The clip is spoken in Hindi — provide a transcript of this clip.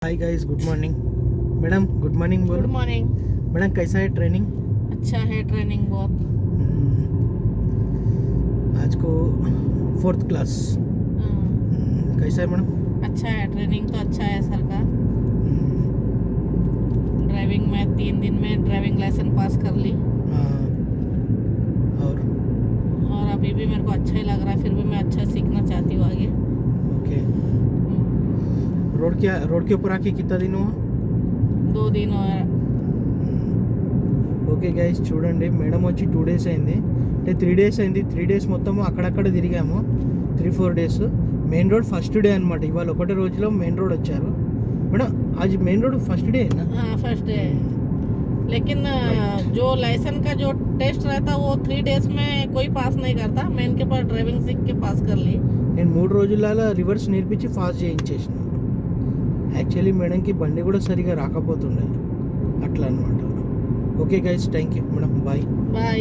हाय guys, good morning madam. Good morning बोलो। Good morning. मैडम कैसा है ट्रेनिंग? अच्छा है ट्रेनिंग बहुत। आज को 4th क्लास। कैसा है मैडम? अच्छा है ट्रेनिंग तो अच्छा है सर का। ड्राइविंग में 3 दिन में ड्राइविंग लाइसेंस पास कर ली। हाँ, और अभी भी मेरे को अच्छा ही लग रहा है, फिर भी मैं अच्छा सीखना चाहती हूँ आगे। ओके। रोड के ऊपर आके कितना दिन हुआ? 2 दिन और ఓకే గైస్, చూడండి మేడం వచ్చి 2 days అయింది, అంటే 3 days అయింది. 3 days మొత్తము అక్కడక్కడ తిరిగాము. 3-4 days main road first day అనమాట. ఇవాళ ఒకటే రోజులో మెయిన్ రోడ్ వచ్చారు మేడం. आज मेन रोड फर्स्ट डे है ना? हाँ फर्स्ट डे, लेकिन जो लाइसेंस का जो टेस्ट रहता वो 3 days में कोई पास नहीं करता। मैं इनके पास ड्राइविंग सीख के पास कर ली। నేను 3 రోజులలో రివర్స్ నేర్పించి ఫాస్ట్ చేయించేసిన. యాక్చువల్లీ మేడంకి బండి కూడా సరిగా రాకపోతుండే, అట్లా అనమాట. Okay guys, thank you madam, bye bye.